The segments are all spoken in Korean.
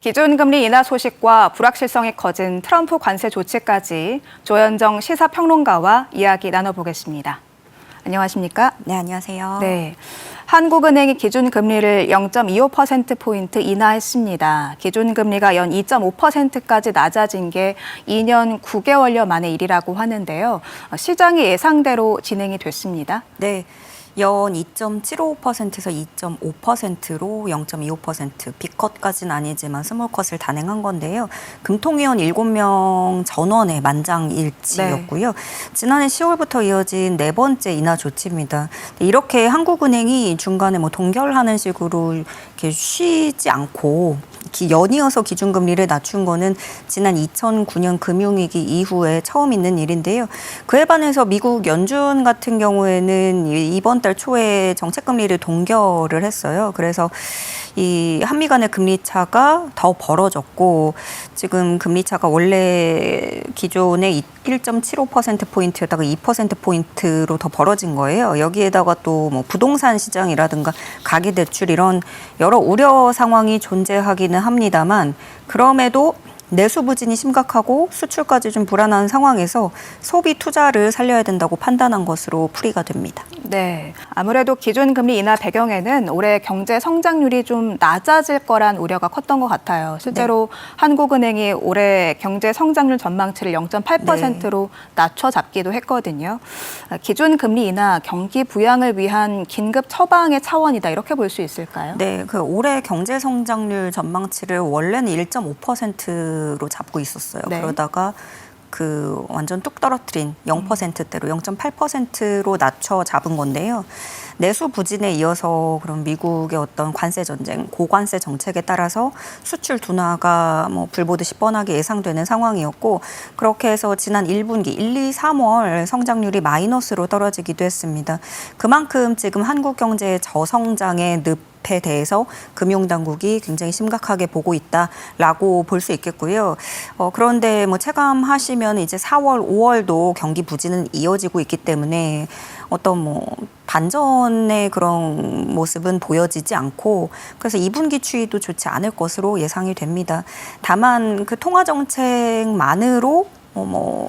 기준금리 인하 소식과 불확실성이 커진 트럼프 관세 조치까지 조현정 시사평론가와 이야기 나눠보겠습니다. 안녕하십니까? 네, 안녕하세요. 네, 한국은행이 기준금리를 0.25%포인트 인하했습니다. 기준금리가 연 2.5%까지 낮아진 게 2년 9개월여 만의 일이라고 하는데요. 시장이 예상대로 진행이 됐습니다. 네. 연 2.75%에서 2.5%로 0.25%, 빅컷까지는 아니지만 스몰컷을 단행한 건데요. 금통위원 7명 전원의 만장일치였고요. 지난해 10월부터 이어진 네 번째 인하 조치입니다. 이렇게 한국은행이 중간에 동결하는 식으로 이렇게 쉬지 않고 연이어서 기준금리를 낮춘 거는 지난 2009년 금융위기 이후에 처음 있는 일인데요. 그에 반해서 미국 연준 같은 경우에는 이번 달 초에 정책금리를 동결을 했어요. 그래서 이 한미 간의 금리 차가 더 벌어졌고 지금 금리 차가 원래 기존의 1.75%포인트였다가 2%포인트로 더 벌어진 거예요. 여기에다가 또 부동산 시장이라든가 가계대출 이런 여러 우려 상황이 존재하기는 합니다만 그럼에도 내수 부진이 심각하고 수출까지 좀 불안한 상황에서 소비 투자를 살려야 된다고 판단한 것으로 풀이가 됩니다. 네, 아무래도 기준금리 인하 배경에는 올해 경제 성장률이 좀 낮아질 거란 우려가 컸던 것 같아요. 실제로 네. 한국은행이 올해 경제 성장률 전망치를 0.8%로 낮춰 잡기도 했거든요. 기준금리 인하 경기 부양을 위한 긴급 처방의 차원이다 이렇게 볼 수 있을까요? 네, 그 올해 경제 성장률 전망치를 원래는 1.5%로 잡고 있었어요. 네. 그러다가 그 완전 뚝 떨어뜨린 0%대로 0.8%로 낮춰 잡은 건데요. 내수 부진에 이어서 그럼 미국의 어떤 관세 전쟁, 고관세 정책에 따라서 수출 둔화가 불보듯이 뻔하게 예상되는 상황이었고 그렇게 해서 지난 1분기 1, 2, 3월 성장률이 마이너스로 떨어지기도 했습니다. 그만큼 지금 한국 경제의 저성장의 에 대해서 금융당국이 굉장히 심각하게 보고 있다라고 볼 수 있겠고요. 그런데 체감하시면 이제 4월, 5월도 경기 부진은 이어지고 있기 때문에 어떤 반전의 그런 모습은 보여지지 않고 그래서 2분기 추이도 좋지 않을 것으로 예상이 됩니다. 다만 그 통화 정책만으로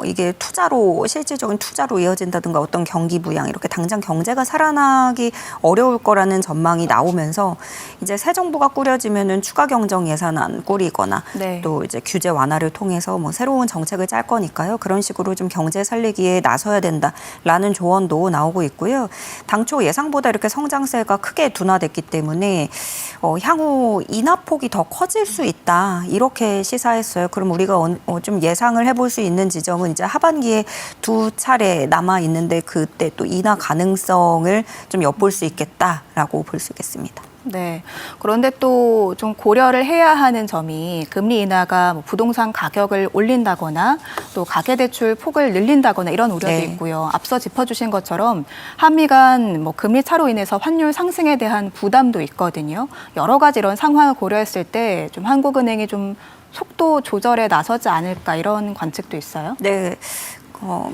이게 투자로 실질적인 투자로 이어진다든가 어떤 경기 부양 이렇게 당장 경제가 살아나기 어려울 거라는 전망이 나오면서 이제 새 정부가 꾸려지면은 추가 경정 예산안 꾸리거나 네. 또 이제 규제 완화를 통해서 새로운 정책을 짤 거니까요. 그런 식으로 좀 경제 살리기에 나서야 된다라는 조언도 나오고 있고요. 당초 예상보다 이렇게 성장세가 크게 둔화됐기 때문에 향후 인하폭이 더 커질 수 있다 이렇게 시사했어요. 그럼 우리가 좀 예상을 해볼 수 있는 지점은 이제 하반기에 두 차례 남아 있는데 그때 또 인하 가능성을 좀 엿볼 수 있겠다라고 볼 수 있겠습니다. 네. 그런데 또 좀 고려를 해야 하는 점이 금리 인하가 부동산 가격을 올린다거나 또 가계대출 폭을 늘린다거나 이런 우려도 네. 있고요. 앞서 짚어주신 것처럼 한미 간 금리 차로 인해서 환율 상승에 대한 부담도 있거든요. 여러 가지 이런 상황을 고려했을 때 좀 한국은행이 좀 속도 조절에 나서지 않을까 이런 관측도 있어요. 네.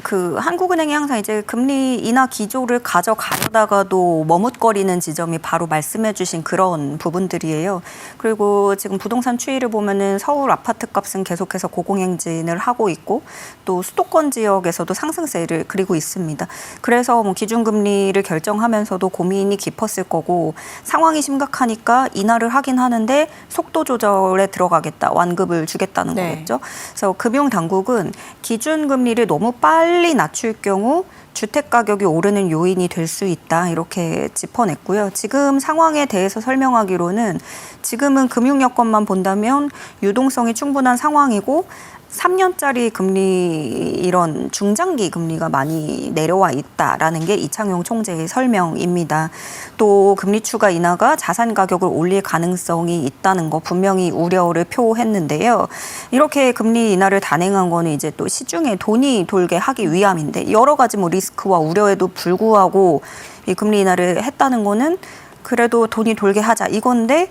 그 한국은행이 항상 이제 금리 인하 기조를 가져가다가도 머뭇거리는 지점이 바로 말씀해 주신 그런 부분들이에요. 그리고 지금 부동산 추이를 보면은 서울 아파트 값은 계속해서 고공행진을 하고 있고 또 수도권 지역에서도 상승세를 그리고 있습니다. 그래서 기준금리를 결정하면서도 고민이 깊었을 거고 상황이 심각하니까 인하를 하긴 하는데 속도 조절에 들어가겠다, 완급을 주겠다는 네. 거겠죠. 그래서 금융당국은 기준금리를 너무 빨리 낮출 경우 주택 가격이 오르는 요인이 될 수 있다 이렇게 짚어냈고요. 지금 상황에 대해서 설명하기로는 지금은 금융 여건만 본다면 유동성이 충분한 상황이고 3년짜리 금리 이런 중장기 금리가 많이 내려와 있다라는 게 이창용 총재의 설명입니다. 또 금리 추가 인하가 자산 가격을 올릴 가능성이 있다는 거 분명히 우려를 표했는데요. 이렇게 금리 인하를 단행한 거는 이제 또 시중에 돈이 돌게 하기 위함인데 여러 가지 리스크와 우려에도 불구하고 이 금리 인하를 했다는 거는 그래도 돈이 돌게 하자 이건데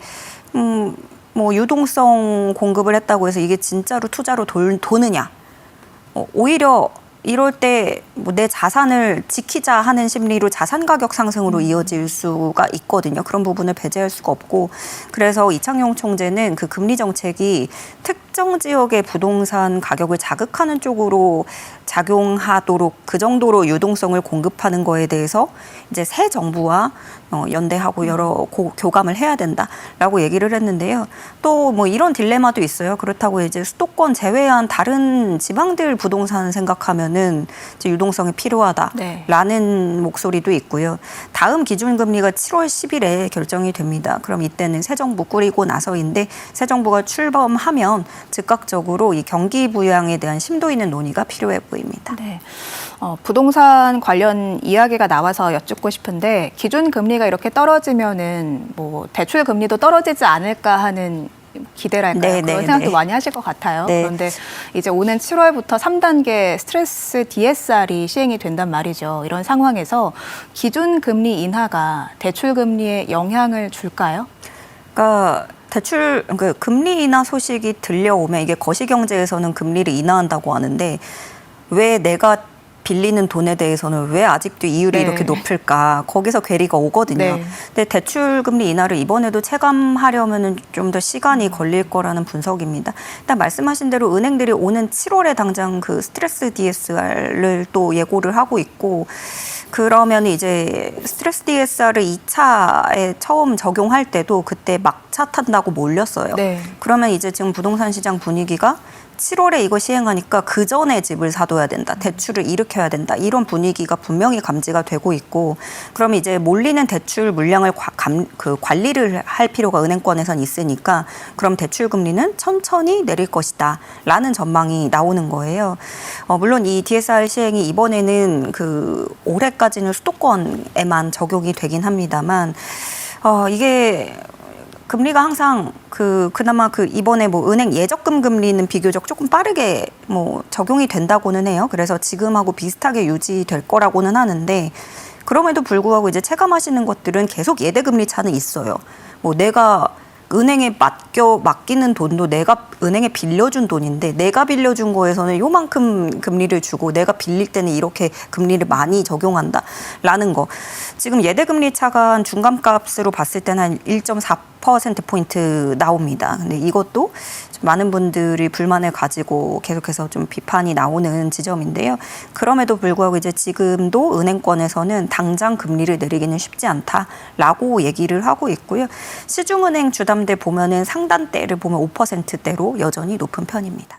유동성 공급을 했다고 해서 이게 진짜로 투자로 도느냐. 오히려 이럴 때 뭐 내 자산을 지키자 하는 심리로 자산 가격 상승으로 이어질 수가 있거든요. 그런 부분을 배제할 수가 없고, 그래서 이창용 총재는 그 금리 정책이 특정 지역의 부동산 가격을 자극하는 쪽으로 작용하도록 그 정도로 유동성을 공급하는 거에 대해서 이제 새 정부와 연대하고 여러 교감을 해야 된다라고 얘기를 했는데요. 또 뭐 이런 딜레마도 있어요. 그렇다고 이제 수도권 제외한 다른 지방들 부동산 생각하면은 이제 유동성이 필요하다라는 목소리도 있고요. 다음 기준금리가 7월 10일에 결정이 됩니다. 그럼 이때는 새 정부 꾸리고 나서인데, 새 정부가 출범하면 즉각적으로 이 경기 부양에 대한 심도 있는 논의가 필요해 보입니다. 네. 부동산 관련 이야기가 나와서 여쭙고 싶은데, 기준 금리가 이렇게 떨어지면은 뭐 대출 금리도 떨어지지 않을까 하는 기대랄까요? 그런 생각도 많이 하실 것 같아요. 네. 그런데 이제 오는 7월부터 3단계 스트레스 DSR이 시행이 된단 말이죠. 이런 상황에서 기준 금리 인하가 대출 금리에 영향을 줄까요? 그러니까 그 금리 인하 소식이 들려오면, 이게 거시경제에서는 금리를 인하한다고 하는데, 왜 내가 빌리는 돈에 대해서는 왜 아직도 이율이 이렇게 높을까? 거기서 괴리가 오거든요. 근데 대출 금리 인하를 이번에도 체감하려면은 좀 더 시간이 걸릴 거라는 분석입니다. 일단 말씀하신 대로 은행들이 오는 7월에 당장 그 스트레스 DSR을 또 예고를 하고 있고, 그러면 이제 스트레스 DSR을 2차에 처음 적용할 때도 그때 막차 탄다고 몰렸어요. 그러면 이제 지금 부동산 시장 분위기가 7월에 이거 시행하니까 그 전에 집을 사둬야 된다, 대출을 일으켜야 된다, 이런 분위기가 분명히 감지가 되고 있고, 그러면 이제 몰리는 대출 물량을 관리를 할 필요가 은행권에선 있으니까, 그럼 대출 금리는 천천히 내릴 것이다 라는 전망이 나오는 거예요. 물론 이 DSR 시행이 이번에는 그 올해까지는 수도권에만 적용이 되긴 합니다만, 이게 금리가 항상 그나마 이번에 뭐 은행 예적금 금리는 비교적 조금 빠르게 뭐 적용이 된다고는 해요. 그래서 지금하고 비슷하게 유지될 거라고는 하는데, 그럼에도 불구하고 이제 체감하시는 것들은 계속 예대금리 차는 있어요. 뭐 내가 은행에 맡기는 돈도 내가 은행에 빌려준 돈인데, 내가 빌려준 거에서는 요만큼 금리를 주고 내가 빌릴 때는 이렇게 금리를 많이 적용한다라는 거. 지금 예대금리 차가 한 중간값으로 봤을 때는 한 1.4%포인트 나옵니다. 근데 이것도 많은 분들이 불만을 가지고 계속해서 좀 비판이 나오는 지점인데요. 그럼에도 불구하고 이제 지금도 은행권에서는 당장 금리를 내리기는 쉽지 않다라고 얘기를 하고 있고요. 시중은행 주담대 보면은 상단대를 보면 5%대로 여전히 높은 편입니다.